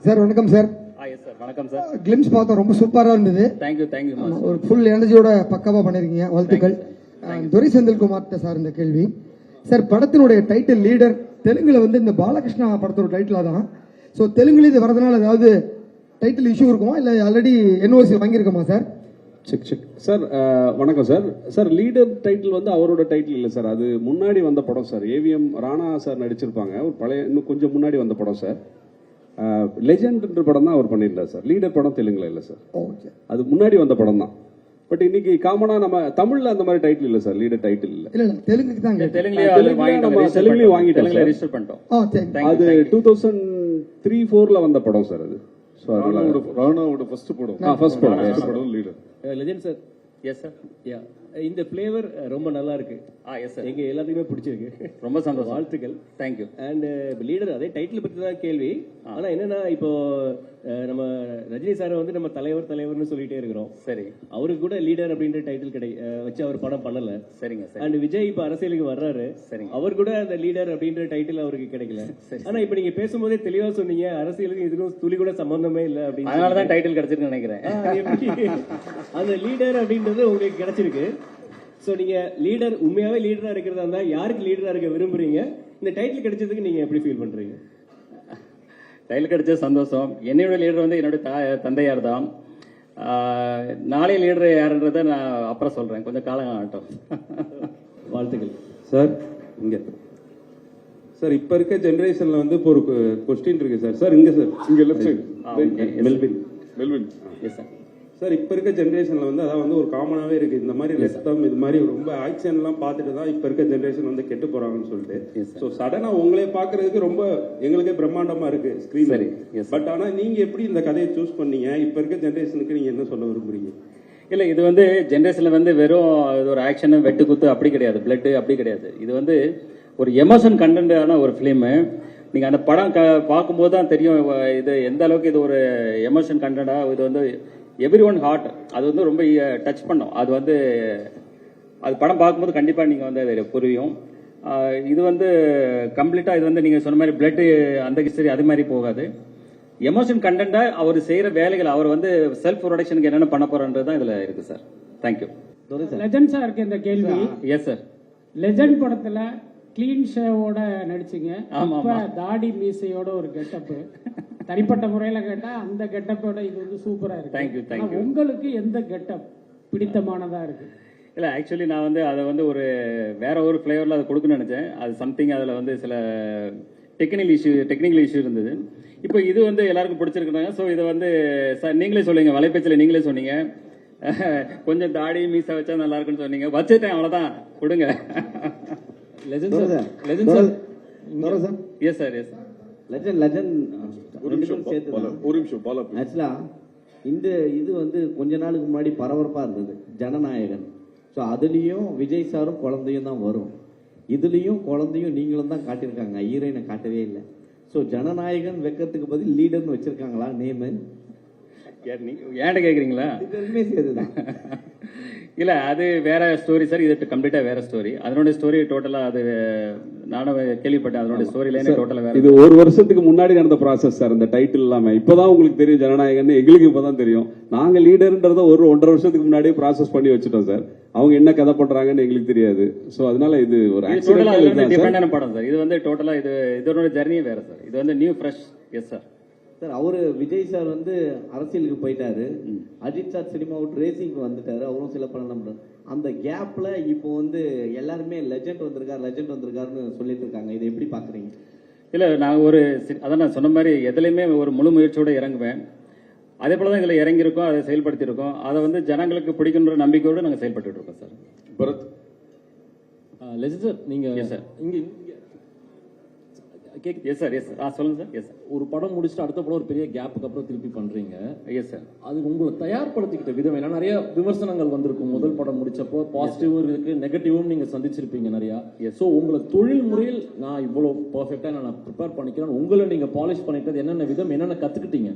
Sir வணக்கம் sir. Yes sir வணக்கம் sir. Glimpse பார்த்தோம், ரொம்ப சூப்பரா இருந்தது. Thank you thank you. ஒரு ஃபுல் எனர்ஜியோட பக்காவா பண்ணிருக்கீங்க, வாழ்த்துக்கள். துரை செந்தில்குமார்ட்ட சார் இந்த கேள்வி சார், படத்தினுடைய டைட்டில் லீடர் தெலுங்குல வந்து இந்த பாலகிருஷ்ணா படத்தோட டைட்டிலா தான். ஸோ தெலுங்குல இது வரதுனால ஏதாவது டைட்டில் இஷ்யூ இருக்குமா, இல்லை ஆல்ரெடி என்ஓசி வாங்கியிருக்கோமா சார்? Check check sir. வணக்கம் சார். சார் லீடர் டைட்டில் வந்து அவரோட டைட்டில் இல்லை சார், அது முன்னாடி வந்த படம் சார். ஏவிஎம் ராணா சார் நடிச்சிருப்பாங்க, ஒரு பழைய இன்னும் கொஞ்சம் முன்னாடி வந்த படம் சார். லெஜெண்ட் படம் தான் அவர் பண்ணியிருந்தார் சார். லீடர் படம் தெலுங்குல இல்லை சார், அது முன்னாடி வந்த படம் தான். பட் இன்னைக்கு காமனா நம்ம தமிழ்ல அந்த மாதிரி டைட்டில் இல்ல சார், லீடர் டைட்டில் இல்ல. இல்ல தெலுங்குக்கு தான். தெலுங்குலயும் வாங்கிட்டோம், ரெஜிஸ்டர் பண்ணிட்டோம். அது 2003-4ல வந்த படம் சார். அது ராணாவோட ஃபர்ஸ்ட் படம் leader. Legend sir. Yes sir. Yeah, இந்த ஃபிளேவர் ரொம்ப நல்லா இருக்கு. எஸ் சார், எங்க எல்லாத்துக்குமே பிடிச்சிருக்கு. ரொம்ப சந்தோஷம், வாழ்த்துக்கள். தேங்க்யூ. அண்ட் லீடர் அதே டைட்டில் பத்தி தான் கேள்வி. ஆனா என்னன்னா, இப்போ நம்ம ரஜினி சார் வந்து நம்ம தலைவர்னு சொல்லிட்டே இருக்கிறோம். சரி, அவருக்கு கூட லீடர் அப்படின்ற டைட்டில் வச்சு அவர் படம் பண்ணல. சரிங்க சார். அண்ட் விஜய் இப்ப அரசியலுக்கு வர்றாரு. சரிங்க, அவர் கூட அந்த லீடர் அப்படின்ற டைட்டில் அவருக்கு கிடைக்கல. ஆனா இப்ப நீங்க பேசும்போதே தெளிவா சொன்னீங்க, அரசியலுக்கு இதுக்கும் துளி கூட சம்பந்தமே இல்லை அப்படின்னு. அதனாலதான் டைட்டில் கிடைச்சிருக்கு நினைக்கிறேன். அந்த லீடர் அப்படின்றது உங்களுக்கு கிடைச்சிருக்கு. சோ நீங்க லீடர், உண்மையாவே லீடரா இருக்கிறதா இருந்தா யாருக்கு லீடரா இருக்க விரும்புறீங்க? இந்த டைட்டில் கிடைச்சதுக்கு நீங்க எப்படி ஃபீல் பண்றீங்க? டைட்டில் கிடைச்ச சந்தோஷம். என்னோட லீடர் வந்து என்னோட தந்தையார் தான். நாளைய லீடர் யாருன்றதை நான் அப்புறம் சொல்றேன், கொஞ்சம் காலம் ஆகட்டும். வாழ்த்துக்கள் சார். இங்க சார், இப்ப இருக்க ஜெனரேஷன்ல வந்து இப்போ ஒரு கொஸ்டின் இருக்கு சார். சார் இங்க சார், இங்க left side Melvin. Yes sir. Sir இப்ப இருக்க ஜெனரேஷன்ல வந்து அதாவது வந்து ஒரு காமனாவே இருக்கு, இந்த மாதிரி ரத்தம் இது மாதிரி ரொம்ப ஆக்ஷன் எல்லாம் பார்த்துட்டு தான் இப்ப இருக்க ஜெனரேஷன் வந்து கெட்டு போறாங்கன்னு சொல்லிட்டு. சோ சடனா உங்களே பாக்குறதுக்கு ரொம்ப எங்களுக்கே பிரம்மாண்டமா இருக்கு ஸ்கிரீன். பட் ஆனா நீங்க எப்படி இந்த கதையை சூஸ் பண்ணீங்க? இப்ப இருக்க ஜெனரேஷனுக்கு நீங்க என்ன சொல்ல விரும்புறீங்க? இல்ல, இது வந்து ஜெனரேஷன்ல வந்து வெறும் ஒரு ஆக்ஷன் வெட்டு குத்து அப்படி கிடையாது, பிளட் அப்படி கிடையாது. இது வந்து ஒரு எமோஷன் கண்டென்டான ஒரு பிலிம். நீங்க அந்த படம் பார்க்கும்போது தான் தெரியும் இது எந்த அளவுக்கு இது ஒரு எமோஷன் கண்டென்டா. இது வந்து எவ்ரி ஒன் ஹார்ட், அது வந்து ரொம்ப டச் பண்ணும். அது வந்து அது படம் பார்க்கும்போது கண்டிப்பா நீங்க வந்து அது புரியும். இது வந்து கம்ப்ளீட்டா இது வந்து நீங்க சொன்ன மாதிரி பிளட் அந்த ஹிஸ்டரி அது மாதிரி போகாது. எமோஷன் கண்டென்ட்டா அவர் செய்யற வேலைகள், அவர் வந்து செல்ஃப் ப்ரொடக்ஷனுக்கு என்னென்ன பண்ண போறன்றது தான் இதுல இருக்கு சார். தேங்க்யூ. லெஜெண்ட் சார் இருக்கு இந்த கேள்வி. Yes sir. லெஜெண்ட் படத்துல கிளீன் ஷேவோட நடிச்சீங்க. இப்ப தாடி மீசையோட ஒரு கெட்டப். தனிப்பட்ட முறையில கேட்டா அந்த கெட்டப்போட இது வந்து சூப்பரா இருக்கு. Thank you thank you. உங்களுக்கு எந்த கெட்டப் பிடித்தமானதா இருக்கு? இல்ல, ஆக்சுவலி நான் வந்து அதை வந்து ஒரு வேற ஒரு ஃபிளேவர்ல அதை கொடுக்கணும்னு நினைச்சேன். அது சம்திங் அதுல வந்து சில டெக்னிக்கல் இஷ்யூ இருந்தது. இப்போ இது வந்து எல்லாருக்கும் பிடிச்சிருக்காங்க. ஸோ இதை வந்து நீங்களே சொல்லுங்க, வலைப்பேச்சில் நீங்களே சொன்னீங்க கொஞ்சம் தாடி மீசா வச்சா நல்லா இருக்குன்னு சொன்னீங்க. வச்சுட்டேன், அவ்வளவுதான், கொடுங்க. Legend sir. Legend sir. Yes sir. Yes legend ஒரு நிமிஷம் ஆக்சுவலா இந்த இது வந்து கொஞ்ச நாளுக்கு முன்னாடி பரபரப்பா இருந்தது, ஜனநாயகன். ஸோ அதுலயும் விஜய் சாரும் குழந்தையும் தான் வரும். இதுலயும் குழந்தையும் நீங்களும் தான் காட்டியிருக்காங்க, ஹீரோயினை காட்டவே இல்லை. ஸோ ஜனநாயகன் வைக்கிறதுக்கு பதில் லீடர்னு வச்சிருக்காங்களா நேமு? ஏன்ட கேக்குறீங்களா? சேர்த்துதான். இல்ல, அது வேற ஸ்டோரி சார். இது கம்ப்ளீட்டா வேற ஸ்டோரி. அதனுடைய ஸ்டோரி டோட்டலா அது நானும் கேள்விப்பட்டேன். அதனுடைய ஸ்டோரி லைன் டோட்டலா வேற. இது ஒரு வருஷத்துக்கு முன்னாடி நடந்த ப்ராசஸ் சார். இந்த டைட்டில் இல்லாம இப்பதான் உங்களுக்கு தெரியும் ஜனநாயகன், எங்களுக்கு இப்பதான் தெரியும். நாங்க லீடர்ன்றத ஒரு 1.5 வருஷத்துக்கு முன்னாடியே ப்ராசஸ் பண்ணி வச்சுட்டோம் சார். அவங்க என்ன கதை பண்றாங்கன்னு எங்களுக்கு தெரியாது. சோ அதனால இது ஒரு டிஃபரெண்டான படம் சார். இது வந்து டோட்டலா இதோட ஜர்னியே வேற சார். இது வந்து new fresh. Yes sir. Sir அவரு விஜய் சார் வந்து அரசியலுக்கு போயிட்டாரு, அஜித் சார் சினிமா விட்டு ரேசிங்க்கு வந்துட்டாரு, அவரும் சில படம். அந்த கேப்ல இப்போ வந்து எல்லாருமே லெஜெண்ட் வந்திருக்காருன்னு சொல்லிட்டு இருக்காங்க. இதை எப்படி பாக்குறீங்க? இல்ல, நான் அதான் நான் சொன்ன மாதிரி எதுலையுமே ஒரு முழு முயற்சியோட இறங்குவேன். அதே போலதான் இதுல இறங்கியிருக்கோம், அதை செயல்படுத்தி இருக்கோம். அதை வந்து ஜனங்களுக்கு பிடிக்குன்ற நம்பிக்கையோடு நாங்க செயல்பட்டு இருக்கோம் சார். பரத். லெஜெண்ட் சார், நீங்க சார் இங்க எஸ் சார். Yes sir. சொல்லுங்க சார். Yes sir. ஒரு படம் முடிச்சுட்டு அடுத்த படம் ஒரு பெரிய கேப்புக்கு அப்புறம் திருப்பி பண்றீங்க. Yes sir. அது உங்களை தயார்படுத்திக்கிட்ட விதம் என்ன? நிறைய விமர்சனங்கள் வந்திருக்கும். முதல் படம் முடிச்சப்போ பாசிட்டிவும் இருக்கு, நெகட்டிவும் நீங்க சந்திச்சிருப்பீங்க நிறைய. சோ உங்களை தொழில் முறையில் நான் இவ்வளவு பெர்ஃபெக்டா நான் ப்ரிப்பேர் பண்ணிக்கிறேன், உங்களை நீங்க பாலிஷ் பண்ணிட்டது என்னென்ன விதம், என்னென்ன கத்துக்கிட்டீங்க?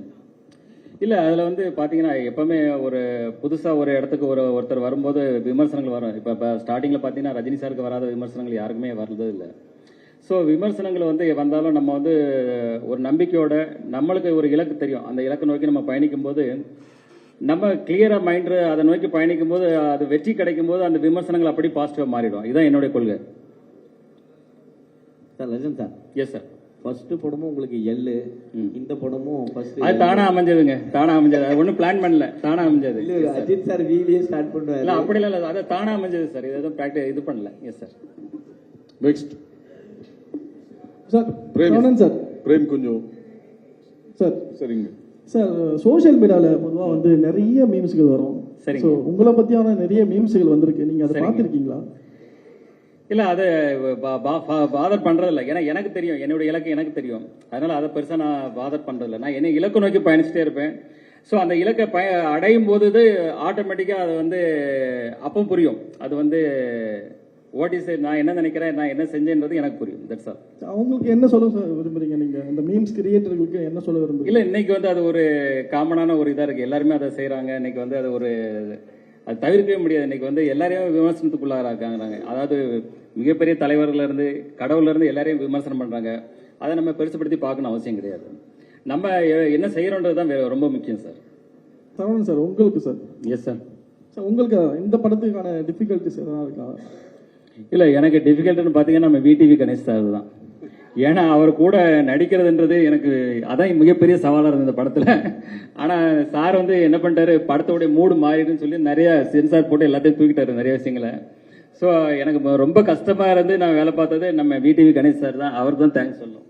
இல்ல, அதுல வந்து பாத்தீங்கன்னா எப்பவுமே ஒரு புதுசா ஒரு இடத்துக்கு ஒருத்தர் வரும்போது விமர்சனங்கள் வரும். இப்ப ஸ்டார்டிங்ல பாத்தீங்கன்னா ரஜினி சாருக்கு வராத விமர்சனங்கள் யாருக்குமே வர்றது இல்லை. ஸோ விமர்சனங்கள் வந்து வந்தாலும் நம்ம வந்து ஒரு நம்பிக்கையோட நம்மளுக்கு ஒரு இலக்கு தெரியும், அந்த இலக்கை நோக்கி நம்ம பயணிக்கும் போது நம்ம கிளியரா மைண்ட் அதை நோக்கி பயணிக்கும் போது அது வெற்றி கிடைக்கும் போது அந்த விமர்சனங்கள் அப்படி பாசிட்டிவா மாறிடும். இதுதான் என்னுடைய கொள்கை. Sir legend sir. Yes sir. First படமும் உங்களுக்கு எல்லு, இந்த படமும் ஃபர்ஸ்ட் அது தானா அமைஞ்சதுங்க, தானா அமைஞ்சது. அது ஒன்றும் பிளான் பண்ணல, தானா அமைஞ்சது. அஜித் சார் வீடியோ ஸ்டார்ட் பண்ணுவாரு. இல்ல அப்படி இல்ல, அது தானா அமைஞ்சது சார். இது எதுவும் பிராக்டிஸ் இது பண்ணல. Yes sir. Next sir Prem sir. Prem கொஞ்சம் சார் சரிங்க சார், சோஷியல் மீடியால பொதுவா வந்து நிறைய மீம்ஸ்கள் வரும். சரிங்க. So, உங்களை பத்தியான நிறைய மீம்ஸ்கள் வந்திருக்கு, நீங்க அதை பார்த்திருக்கீங்களா? இல்ல அது பாதர் பண்றது இல்ல. ஏன்னா எனக்கு தெரியும், என்னுடைய இலக்கு எனக்கு தெரியும். அதனால அதை பெருசா நான் பாதர் பண்றது இல்லை. நான் என்ன இலக்கு நோக்கி பயணிச்சுட்டே இருப்பேன். ஸோ அந்த இலக்கை அடையும் போது ஆட்டோமேட்டிக்கா அது வந்து அப்போ புரியும். அது வந்து வாட் இஸ் நான் என்ன நினைக்கிறேன், நான் என்ன செஞ்சேன்றது எனக்கு புரியும். That's all. அவங்களுக்கு என்ன சொல்ல விரும்புறீங்க நீங்க, இந்த மீம்ஸ் கிரியேட்டர்களுக்கு என்ன சொல்ல விரும்புறீங்க? இல்ல இன்னைக்கு வந்து அது ஒரு காமனான ஒரு இதா இருக்கு. எல்லாருமே அதை செய்யறாங்க. இன்னைக்கு வந்து அது ஒரு அது தவிர்க்கவே முடியாது. இன்னைக்கு வந்து எல்லாரையும் விமர்சனத்துக்குள்ளாராங்க. அதாவது மிகப்பெரிய தலைவர்கள்ல இருந்து கடவுள்ல இருந்து எல்லாரையும் விமர்சனம் பண்றாங்க. அதை நம்ம பெருசுப்படுத்தி பார்க்கணும் அவசியம் கிடையாது. நம்ம என்ன செய்யறோன்றது தான் ரொம்ப முக்கியம் சார். சரவணன் சார், உங்களுக்கு சார். Yes sir. சார் உங்களுக்கு இந்த படத்துக்கான டிஃபிகல்ட்டிஸ் எதனா இருக்கா? இல்ல எனக்கு டிஃபிகல்ட்னு பாத்தீங்கன்னா நம்ம விடிவி கணேஷ் சார் தான். ஏன்னா அவர் கூட நடிக்கிறதுன்றது எனக்கு அதான் மிகப்பெரிய சவாலா இருந்தது இந்த படத்துல. ஆனா சார் வந்து என்ன பண்ணிட்டாரு, படத்தோடைய மூடு மாறிடுன்னு சொல்லி நிறைய சென்சார் போட்டு எல்லாத்தையும் தூக்கிட்டாரு நிறைய விஷயங்களை. ஸோ எனக்கு ரொம்ப கஷ்டமா இருந்து நான் வேலை பார்த்தது நம்ம விடிவி கணேஷ் சார் தான். அவர் தான் தேங்க்ஸ் சொல்லணும்.